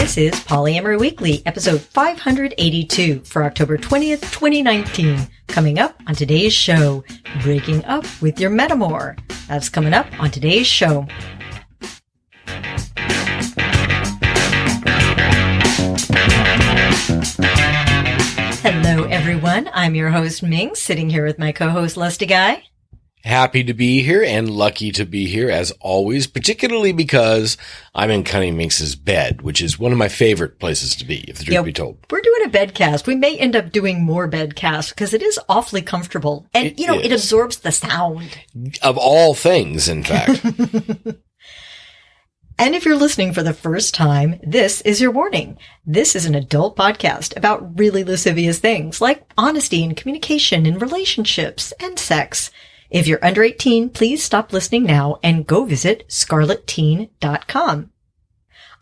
This is Polyamory Weekly, episode 582 for October 20th, 2019. Coming up on today's show, breaking up with your metamour. That's coming up on today's show. Hello, everyone. I'm your host, Ming, sitting here with my co-host, Lusty Guy. Happy to be here and lucky to be here as always, particularly because I'm in Cunning Minx's bed, which is one of my favorite places to be, if the truth be told. We're doing a bedcast. We may end up doing more bedcasts because it is awfully comfortable. And, it absorbs the sound. Of all things, in fact. And if you're listening for the first time, this is your warning. This is an adult podcast about really lascivious things like honesty and communication and relationships and sex. If you're under 18, please stop listening now and go visit scarletteen.com.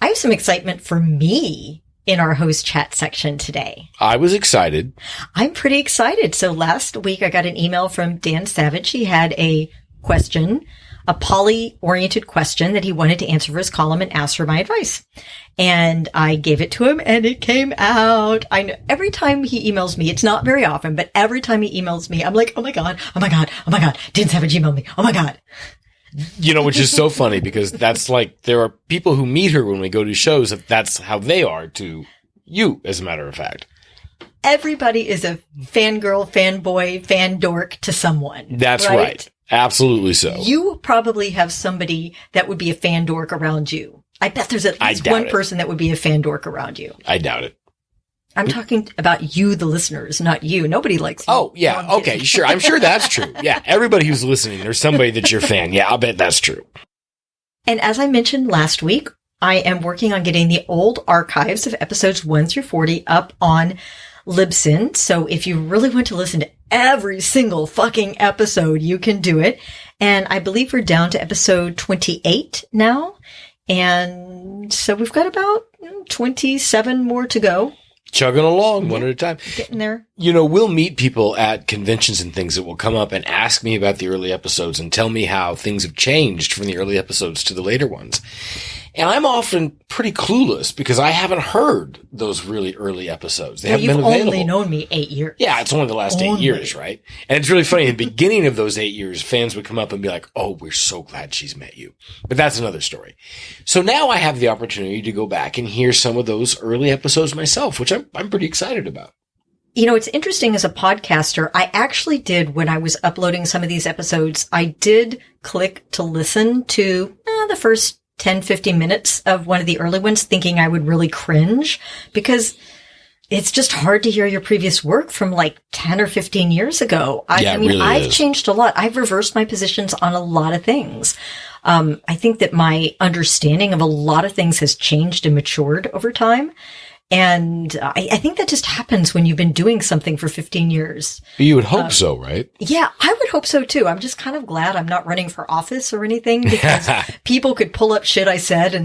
I have some excitement for me in our host chat section today. I was excited. I'm pretty excited. So last week I got an email from Dan Savage. He had a question, a poly-oriented question that he wanted to answer for his column and asked for my advice. And I gave it to him and it came out. I know every time he emails me, it's not very often, but every time he emails me, I'm like, oh my God, Dan Savage emailed me. Oh my God. You know, which is so funny because that's like, there are people who meet her when we go to shows. That's how they are to you, as a matter of fact. Everybody is a fangirl, fanboy, fan dork to someone. That's right. Absolutely so. You probably have somebody that would be a fan dork around you. I bet there's at least one person that would be a fan dork around you. I doubt it. I'm talking about you, the listeners, not you. Nobody likes you. Oh, yeah. No, okay, sure. I'm sure that's true. Yeah. Everybody who's listening, there's somebody that's your fan. Yeah, I'll bet that's true. And as I mentioned last week, I am working on getting the old archives of episodes 1 through 40 up on Libsyn. So if you really want to listen to every single fucking episode, you can do it. And I believe we're down to episode 28 now. And so we've got about 27 more to go. Chugging along one at a time. Getting there. You know, we'll meet people at conventions and things that will come up and ask me about the early episodes and tell me how things have changed from the early episodes to the later ones. And I'm often pretty clueless because I haven't heard those really early episodes. They haven't been available. You've only known me 8 years. Yeah, it's only the last 8 years, right? And it's really funny. In the beginning of those 8 years, fans would come up and be like, oh, we're so glad she's met you. But that's another story. So now I have the opportunity to go back and hear some of those early episodes myself, which I'm pretty excited about. You know, it's interesting as a podcaster, I actually did, when I was uploading some of these episodes, I did click to listen to the first 10, 15 minutes of one of the early ones, thinking I would really cringe because it's just hard to hear your previous work from like 10 or 15 years ago. I mean, really I've changed a lot. I've reversed my positions on a lot of things. I think that my understanding of a lot of things has changed and matured over time. And I think that just happens when you've been doing something for 15 years. You would hope so, right? Yeah, I would hope so too. I'm just kind of glad I'm not running for office or anything because people could pull up shit I said in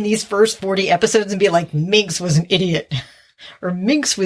these first 40 episodes and be like, Minx was an idiot or Minx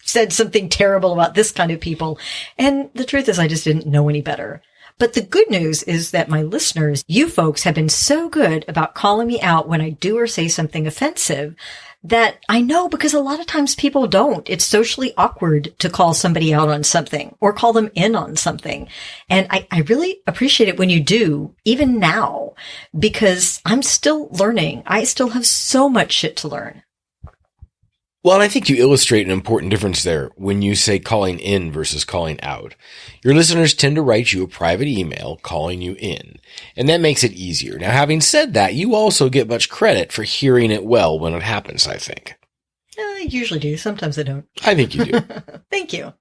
said something terrible about this kind of people. And the truth is I just didn't know any better. But the good news is that my listeners, you folks, have been so good about calling me out when I do or say something offensive that I know, because a lot of times people don't. It's socially awkward to call somebody out on something or call them in on something. And I really appreciate it when you do, even now, because I'm still learning. I still have so much shit to learn. Well, and I think you illustrate an important difference there when you say calling in versus calling out. Your listeners tend to write you a private email calling you in, and that makes it easier. Now, having said that, you also get much credit for hearing it well when it happens, I think. I usually do. Sometimes I don't. I think you do. Thank you.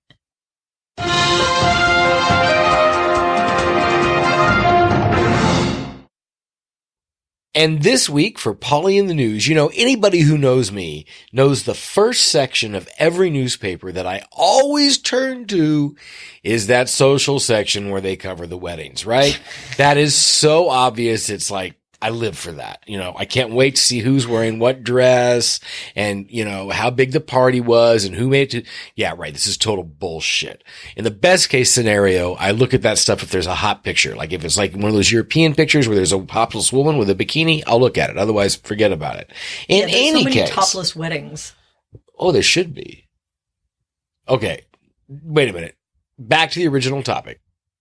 And this week for Polly in the News, you know, anybody who knows me knows the first section of every newspaper that I always turn to is that social section where they cover the weddings, right? That is so obvious. It's like I live for that. I can't wait to see who's wearing what dress and, how big the party was and who made it to. Yeah, right. This is total bullshit. In the best case scenario, I look at that stuff if there's a hot picture. Like if it's like one of those European pictures where there's a topless woman with a bikini, I'll look at it. Otherwise, forget about it. In any so many case. topless weddings. Oh, there should be. Okay. Wait a minute. Back to the original topic.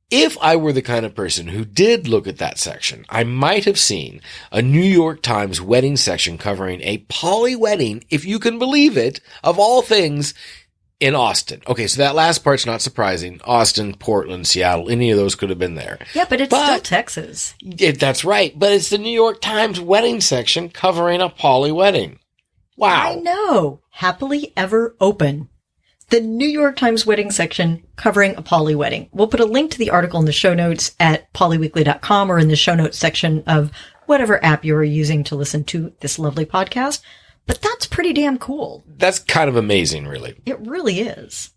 If I were the kind of person who did look at that section, I might have seen a New York Times wedding section covering a poly wedding, if you can believe it, of all things, in Austin. Okay, so that last part's not surprising. Austin, Portland, Seattle, any of those could have been there. Yeah, but it's still Texas. That's right. But it's the New York Times wedding section covering a poly wedding. Wow. I know. Happily ever open. The New York Times wedding section covering a poly wedding. We'll put a link to the article in the show notes at polyweekly.com or in the show notes section of whatever app you are using to listen to this lovely podcast. But that's pretty damn cool. That's kind of amazing, really. It really is.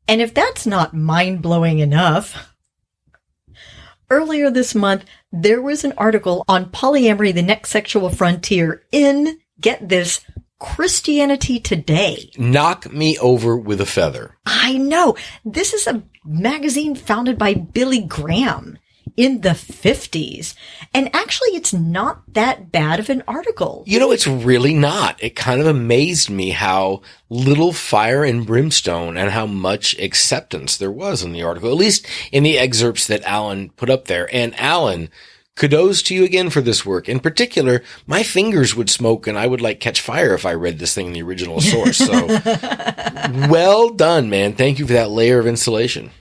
And if that's not mind-blowing enough, earlier this month, there was an article on polyamory, the next sexual frontier in, get this, Christianity Today. Knock me over with a feather. I know. This is a magazine founded by Billy Graham in the 50s. And actually, it's not that bad of an article. It's really not. It kind of amazed me how little fire and brimstone and how much acceptance there was in the article, at least in the excerpts that Alan put up there. And Alan, kudos to you again for this work. In particular, my fingers would smoke and I would catch fire if I read this thing in the original source. So well done, man. Thank you for that layer of insulation.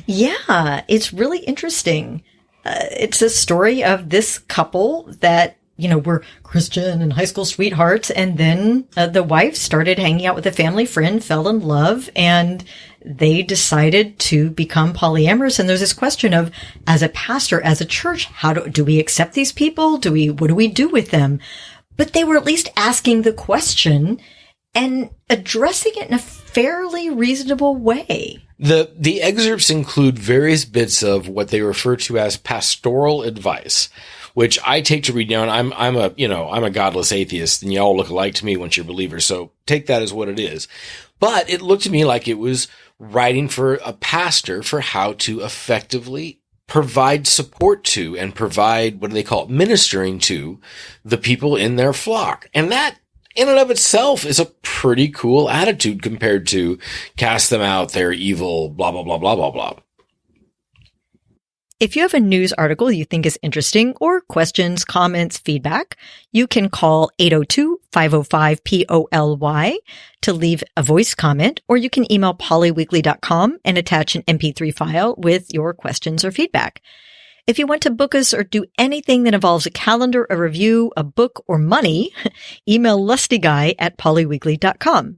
Yeah, it's really interesting. It's a story of this couple that, were Christian and high school sweethearts. And then the wife started hanging out with a family friend, fell in love, and they decided to become polyamorous. And there's this question of, as a pastor, as a church, how do we accept these people? What do we do with them? But they were at least asking the question and addressing it in a fairly reasonable way. The excerpts include various bits of what they refer to as pastoral advice, which I take to read down. I'm a godless atheist, and you all look alike to me once you're believers. So take that as what it is. But it looked to me like it was writing for a pastor for how to effectively provide support to and provide, what do they call it, ministering to the people in their flock. And that in and of itself is a pretty cool attitude compared to cast them out, they're evil, blah, blah, blah, blah, blah, blah. If you have a news article you think is interesting or questions, comments, feedback, you can call 802-505-POLY to leave a voice comment, or you can email polyweekly.com and attach an MP3 file with your questions or feedback. If you want to book us or do anything that involves a calendar, a review, a book, or money, email lustyguy@polyweekly.com.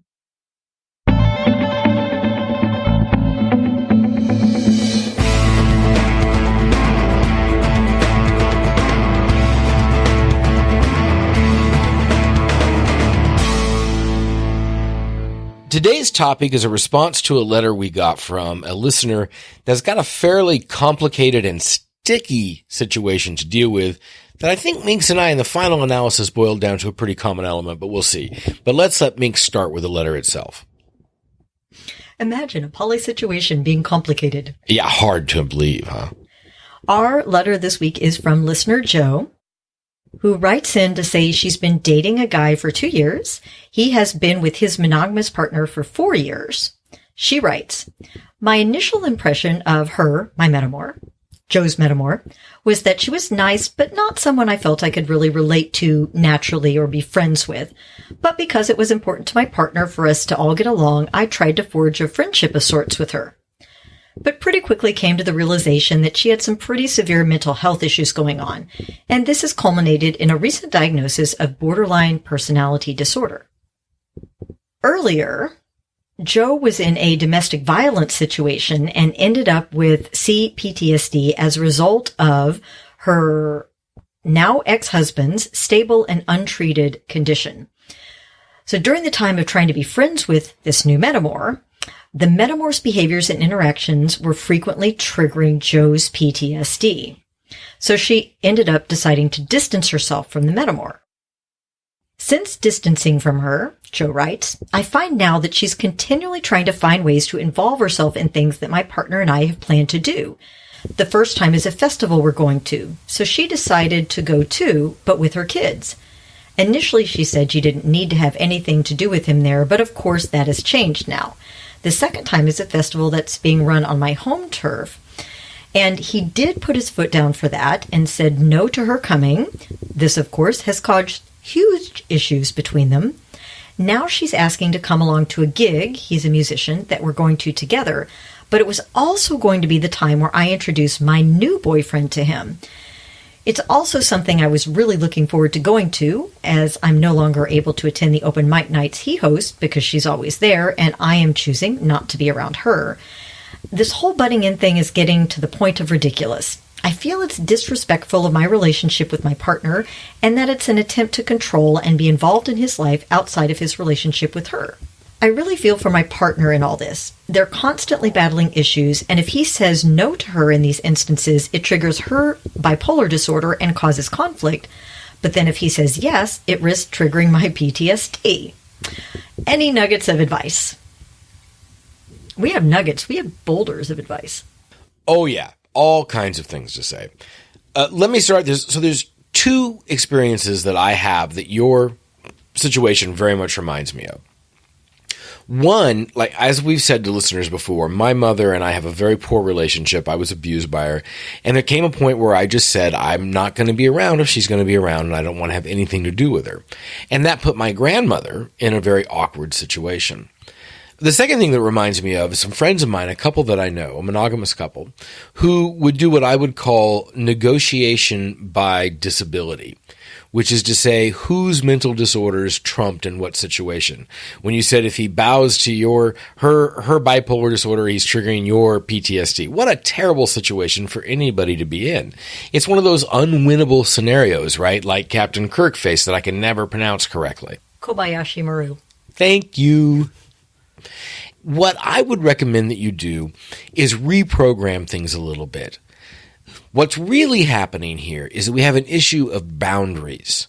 Today's topic is a response to a letter we got from a listener that's got a fairly complicated and sticky situation to deal with that I think Minx and I in the final analysis boiled down to a pretty common element, but we'll see. But let's let Minx start with the letter itself. Imagine a poly situation being complicated. Yeah, hard to believe, huh? Our letter this week is from listener Joe, who writes in to say she's been dating a guy for 2 years. He has been with his monogamous partner for 4 years. She writes, my initial impression of her, my metamour, Joe's metamour, was that she was nice, but not someone I felt I could really relate to naturally or be friends with. But because it was important to my partner for us to all get along, I tried to forge a friendship of sorts with her. But pretty quickly came to the realization that she had some pretty severe mental health issues going on, and this has culminated in a recent diagnosis of borderline personality disorder. Earlier, Joe was in a domestic violence situation and ended up with CPTSD as a result of her now ex-husband's stable and untreated condition. So during the time of trying to be friends with this new metamour, the metamour's behaviors and interactions were frequently triggering Joe's PTSD. So she ended up deciding to distance herself from the metamour. Since distancing from her, Jo writes, I find now that she's continually trying to find ways to involve herself in things that my partner and I have planned to do. The first time is a festival we're going to, so she decided to go too, but with her kids. Initially, she said she didn't need to have anything to do with him there, but of course that has changed now. The second time is a festival that's being run on my home turf, and he did put his foot down for that and said no to her coming. This, of course, has caused huge issues between them. Now she's asking to come along to a gig, he's a musician, that we're going to together, but it was also going to be the time where I introduced my new boyfriend to him. It's also something I was really looking forward to going to, as I'm no longer able to attend the open mic nights he hosts because she's always there, and I am choosing not to be around her. This whole butting in thing is getting to the point of ridiculous. I feel it's disrespectful of my relationship with my partner, and that it's an attempt to control and be involved in his life outside of his relationship with her. I really feel for my partner in all this. They're constantly battling issues, and if he says no to her in these instances, it triggers her bipolar disorder and causes conflict. But then if he says yes, it risks triggering my PTSD. Any nuggets of advice? We have nuggets. We have boulders of advice. Oh, yeah. All kinds of things to say. Let me start this. So there's two experiences that I have that your situation very much reminds me of. One, like as we've said to listeners before, my mother and I have a very poor relationship. I was abused by her. And there came a point where I just said, I'm not going to be around if she's going to be around, and I don't want to have anything to do with her. And that put my grandmother in a very awkward situation. The second thing that reminds me of is some friends of mine, a couple that I know, a monogamous couple, who would do what I would call negotiation by disability, which is to say whose mental disorders trumped in what situation. When you said if he bows to her bipolar disorder, he's triggering your PTSD. What a terrible situation for anybody to be in. It's one of those unwinnable scenarios, right? Like Captain Kirk faced that I can never pronounce correctly. Kobayashi Maru. Thank you. What I would recommend that you do is reprogram things a little bit. What's really happening here is that we have an issue of boundaries.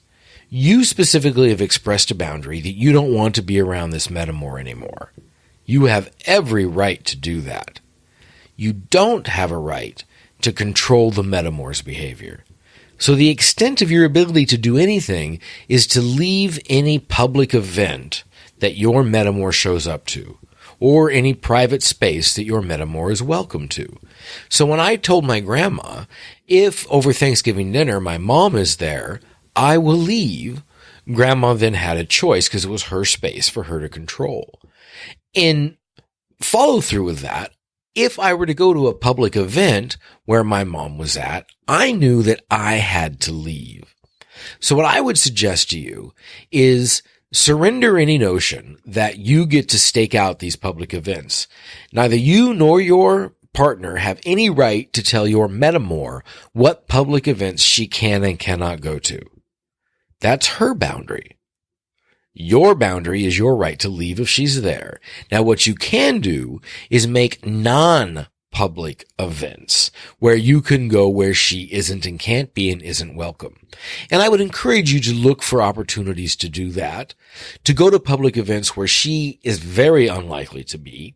You specifically have expressed a boundary that you don't want to be around this metamour anymore. You have every right to do that. You don't have a right to control the metamour's behavior. So the extent of your ability to do anything is to leave any public event that your metamour shows up to, or any private space that your metamour is welcome to. So when I told my grandma, if over Thanksgiving dinner my mom is there, I will leave, grandma then had a choice because it was her space for her to control. In follow through with that, if I were to go to a public event where my mom was at, I knew that I had to leave. So what I would suggest to you is surrender any notion that you get to stake out these public events. Neither you nor your partner have any right to tell your metamour what public events she can and cannot go to. That's her boundary. Your boundary is your right to leave if she's there. Now, what you can do is make non-public events where you can go where she isn't and can't be and isn't welcome. And I would encourage you to look for opportunities to do that, to go to public events where she is very unlikely to be,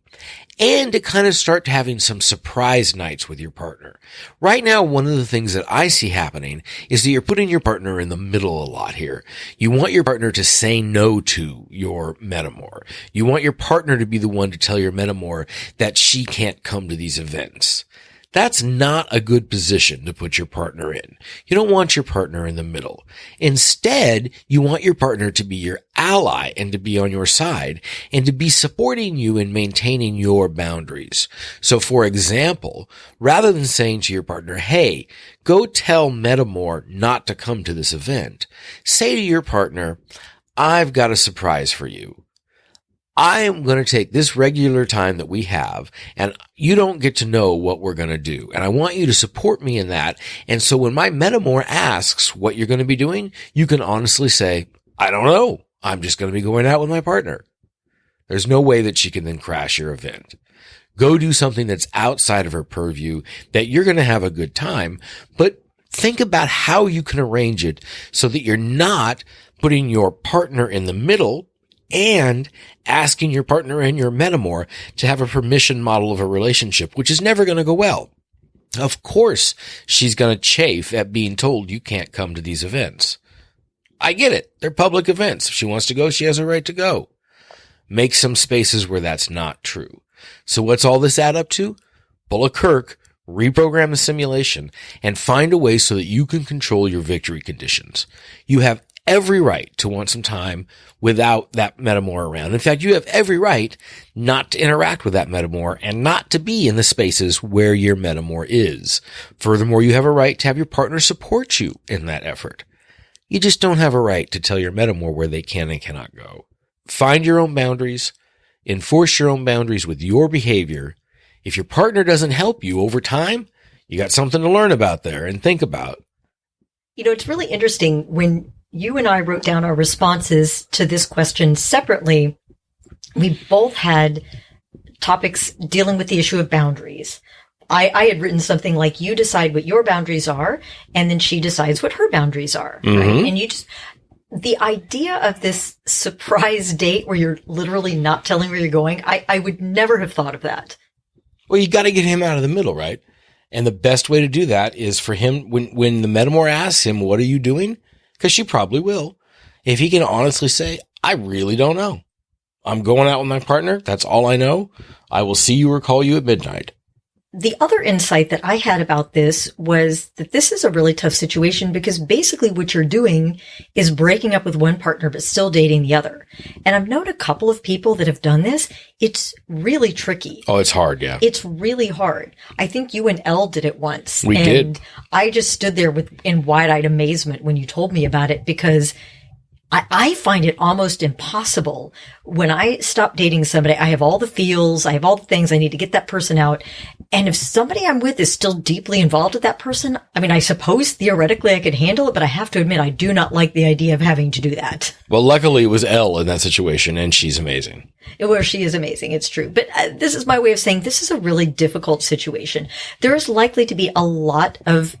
and to kind of start having some surprise nights with your partner. Right now, one of the things that I see happening is that you're putting your partner in the middle a lot here. You want your partner to say no to your metamour. You want your partner to be the one to tell your metamour that she can't come to these events. That's not a good position to put your partner in. You don't want your partner in the middle. Instead, you want your partner to be your ally and to be on your side and to be supporting you in maintaining your boundaries. So, for example, rather than saying to your partner, hey, go tell metamour not to come to this event, say to your partner, I've got a surprise for you. I am going to take this regular time that we have, and you don't get to know what we're going to do. And I want you to support me in that. And so when my metamour asks what you're going to be doing, you can honestly say, I don't know. I'm just going to be going out with my partner. There's no way that she can then crash your event. Go do something that's outside of her purview that you're going to have a good time, but think about how you can arrange it so that you're not putting your partner in the middle and asking your partner and your metamour to have a permission model of a relationship, which is never going to go well. Of course, she's going to chafe at being told you can't come to these events. I get it. They're public events. If she wants to go, she has a right to go. Make some spaces where that's not true. So what's all this add up to? Pull a Kirk, reprogram the simulation, and find a way so that you can control your victory conditions. You have every right to want some time without that metamour around. In fact, you have every right not to interact with that metamour and not to be in the spaces where your metamour is. Furthermore, you have a right to have your partner support you in that effort. You just don't have a right to tell your metamour where they can and cannot go. Find your own boundaries. Enforce your own boundaries with your behavior. If your partner doesn't help you over time, you got something to learn about there and think about. You know, it's really interesting when you and I wrote down our responses to this question separately. We both had topics dealing with the issue of boundaries. I had written something like, you decide what your boundaries are, and then she decides what her boundaries are. Mm-hmm. Right? And the idea of this surprise date where you're literally not telling where you're going, I would never have thought of that. Well, you got to get him out of the middle, right? And the best way to do that is for him, when the metamour asks him, what are you doing? Because she probably will. If he can honestly say, I really don't know. I'm going out with my partner. That's all I know. I will see you or call you at midnight. The other insight that I had about this was that this is a really tough situation because basically what you're doing is breaking up with one partner but still dating the other. And I've known a couple of people that have done this. It's really tricky. Oh, it's hard, yeah. It's really hard. I think you and Elle did it once. We did. And I just stood there in wide-eyed amazement when you told me about it because I find it almost impossible. When I stop dating somebody, I have all the feels, I have all the things, I need to get that person out. And if somebody I'm with is still deeply involved with that person, I mean, I suppose theoretically I could handle it, but I have to admit I do not like the idea of having to do that. Well, luckily it was Elle in that situation, and she's amazing. Well, she is amazing. It's true. But this is my way of saying this is a really difficult situation. There is likely to be a lot of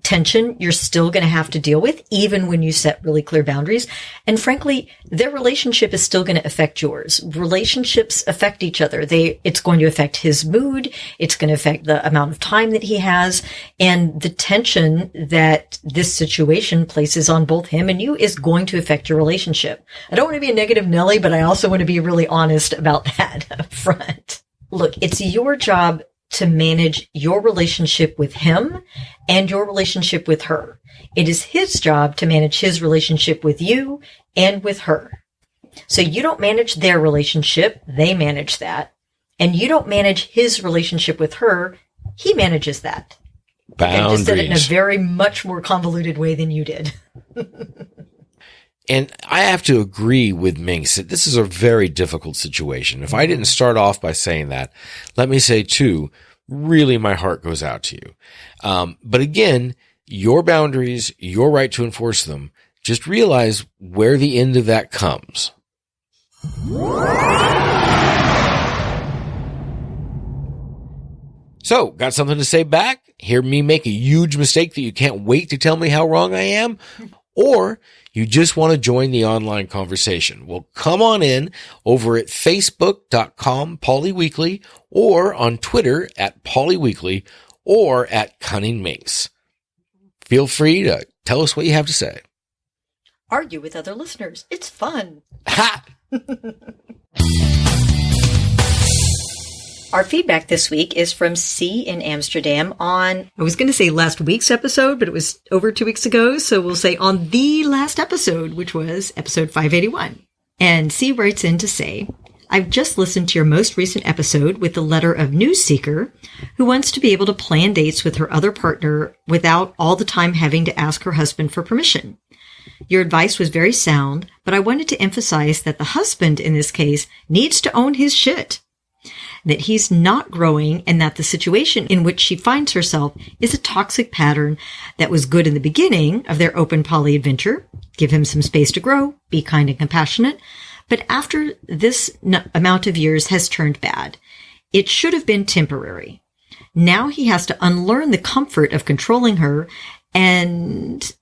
tension you're still going to have to deal with, even when you set really clear boundaries. And frankly, their relationship is still going to affect yours. Relationships affect each other. It's going to affect his mood. It's going to affect the amount of time that he has. And the tension that this situation places on both him and you is going to affect your relationship. I don't want to be a negative Nelly, but I also want to be really honest about that up front. Look, it's your job to manage your relationship with him and your relationship with her. It is his job to manage his relationship with you and with her. So you don't manage their relationship, they manage that. And you don't manage his relationship with her, he manages that. Boundaries. I just said it in a very much more convoluted way than you did. And I have to agree with Minx that this is a very difficult situation. If I didn't start off by saying that, let me say too, really my heart goes out to you. But again, your boundaries, your right to enforce them, just realize where the end of that comes. So, got something to say back? Hear me make a huge mistake that you can't wait to tell me how wrong I am? Or you just want to join the online conversation? Well, come on in over at facebook.com/PollyWeekly or on Twitter @PollyWeekly or @CunningMinx. Feel free to tell us what you have to say. Argue with other listeners. It's fun. Ha! Our feedback this week is from C in Amsterdam on, I was going to say last week's episode, but it was over 2 weeks ago. So we'll say on the last episode, which was episode 581. And C writes in to say, I've just listened to your most recent episode with the letter of news seeker who wants to be able to plan dates with her other partner without all the time having to ask her husband for permission. Your advice was very sound, but I wanted to emphasize that the husband in this case needs to own his shit. That he's not growing and that the situation in which she finds herself is a toxic pattern that was good in the beginning of their open poly adventure. Give him some space to grow, be kind and compassionate. But after this amount of years has turned bad, it should have been temporary. Now he has to unlearn the comfort of controlling her And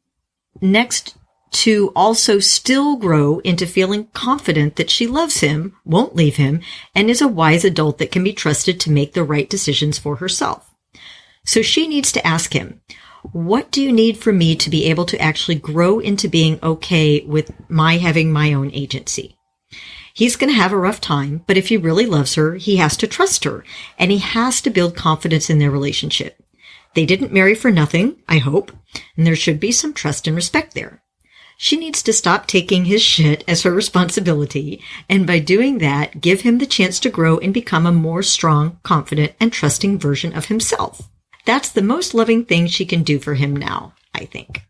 next, to also still grow into feeling confident that she loves him, won't leave him, and is a wise adult that can be trusted to make the right decisions for herself. So she needs to ask him, what do you need from me to be able to actually grow into being okay with my having my own agency? He's going to have a rough time, but if he really loves her, he has to trust her, and he has to build confidence in their relationship. They didn't marry for nothing, I hope, and there should be some trust and respect there. She needs to stop taking his shit as her responsibility, and by doing that, give him the chance to grow and become a more strong, confident, and trusting version of himself. That's the most loving thing she can do for him now, I think.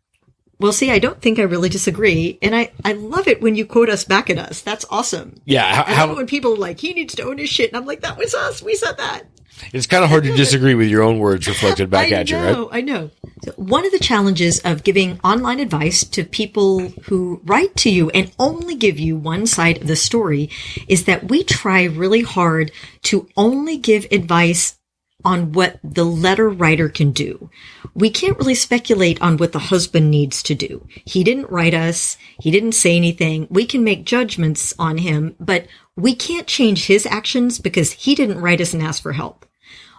Well, see, I don't think I really disagree, and I love it when you quote us back at us. That's awesome. Yeah. I love it when people are like, he needs to own his shit, and I'm like, that was us. We said that. It's kind of hard to disagree with your own words reflected back at you, right? I know. So one of the challenges of giving online advice to people who write to you and only give you one side of the story is that we try really hard to only give advice on what the letter writer can do. We can't really speculate on what the husband needs to do. He didn't write us. He didn't say anything. We can make judgments on him, but we can't change his actions because he didn't write us and ask for help.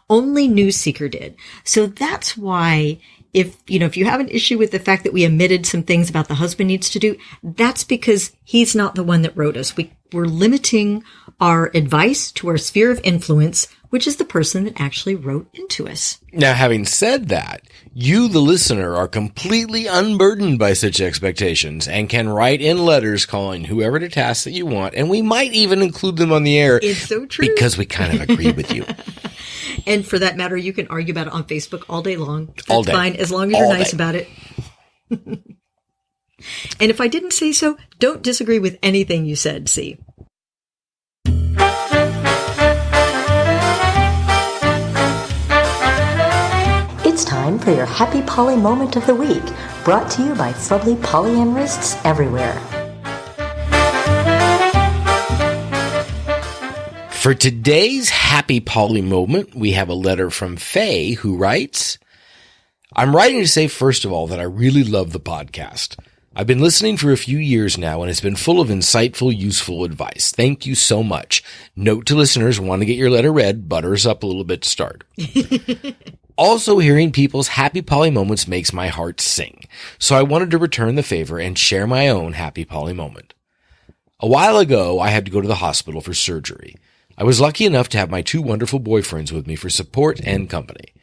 Only News Seeker did. So that's why if you have an issue with the fact that we omitted some things about the husband needs to do, that's because he's not the one that wrote us. We're limiting our advice to our sphere of influence, which is the person that actually wrote into us. Now, having said that, you, the listener, are completely unburdened by such expectations and can write in letters calling whoever to task that you want, and we might even include them on the air. It's so true. Because we kind of agree with you. And for that matter, you can argue about it on Facebook all day long. That's all day. Fine, as long as you're nice about it. And if I didn't say so, don't disagree with anything you said, see. It's time for your Happy Poly Moment of the Week, brought to you by Fubbly Polyamorists everywhere. For today's Happy Poly Moment, we have a letter from Faye who writes, I'm writing to say, first of all, that I really love the podcast. I've been listening for a few years now, and it's been full of insightful, useful advice. Thank you so much. Note to listeners, want to get your letter read, butter us up a little bit to start. Also, hearing people's Happy Poly Moments makes my heart sing. So I wanted to return the favor and share my own Happy Poly Moment. A while ago, I had to go to the hospital for surgery. I was lucky enough to have my two wonderful boyfriends with me for support and company.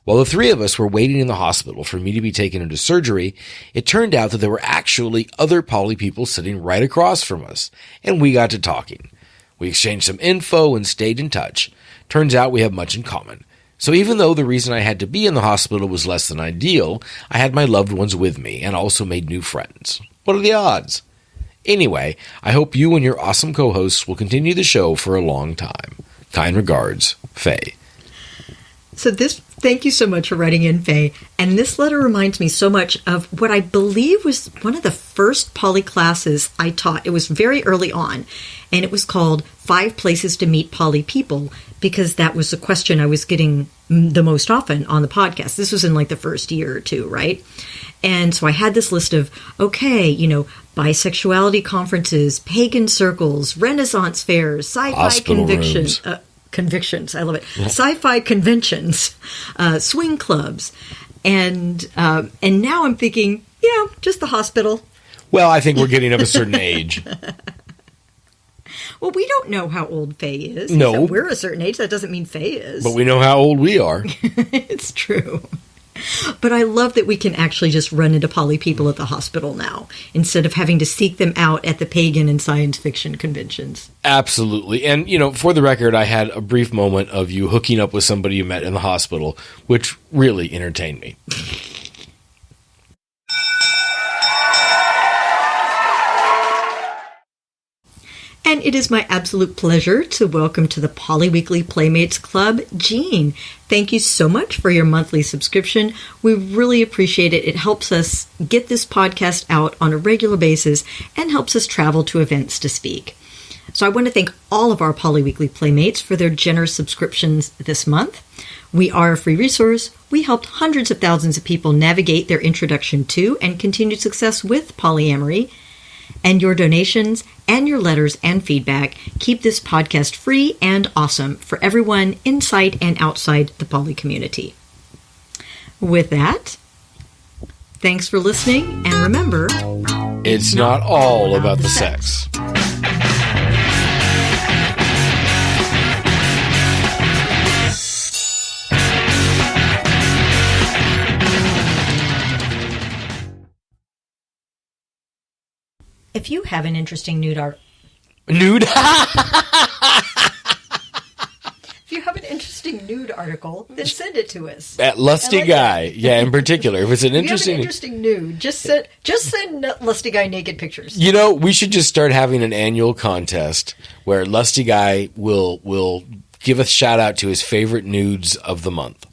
While the three of us were waiting in the hospital for me to be taken into surgery, it turned out that there were actually other poly people sitting right across from us, and we got to talking. We exchanged some info and stayed in touch. Turns out we have much in common. So even though the reason I had to be in the hospital was less than ideal, I had my loved ones with me and also made new friends. What are the odds? Anyway, I hope you and your awesome co-hosts will continue the show for a long time. Kind regards, Faye. So thank you so much for writing in, Faye. And this letter reminds me so much of what I believe was one of the first poly classes I taught. It was very early on, and it was called 5 Places to Meet Poly People, because that was the question I was getting the most often on the podcast. This was in like the first year or two, right? And so I had this list of, bisexuality conferences, pagan circles, Renaissance fairs, sci-fi convictions. I love it. Yeah. Sci-fi conventions, swing clubs. And now I'm thinking, just the hospital. Well, I think we're getting of a certain age. Well, we don't know how old Faye is. No. We're a certain age. That doesn't mean Faye is. But we know how old we are. It's true. But I love that we can actually just run into poly people at the hospital now, instead of having to seek them out at the pagan and science fiction conventions. Absolutely. And, for the record, I had a brief moment of you hooking up with somebody you met in the hospital, which really entertained me. And it is my absolute pleasure to welcome to the Poly Weekly Playmates Club, Jean. Thank you so much for your monthly subscription. We really appreciate it. It helps us get this podcast out on a regular basis and helps us travel to events to speak. So I want to thank all of our Poly Weekly Playmates for their generous subscriptions this month. We are a free resource. we helped hundreds of thousands of people navigate their introduction to and continued success with polyamory. And your donations and your letters and feedback keep this podcast free and awesome for everyone inside and outside the poly community. With that, thanks for listening, and remember, it's not all about the sex. If you have an interesting nude art... Nude? If you have an interesting nude article, then send it to us. At Lusty Guy. Yeah, in particular. If it's an interesting... If you have an interesting nude, just send Lusty Guy naked pictures. You know, we should just start having an annual contest where Lusty Guy will give a shout out to his favorite nudes of the month.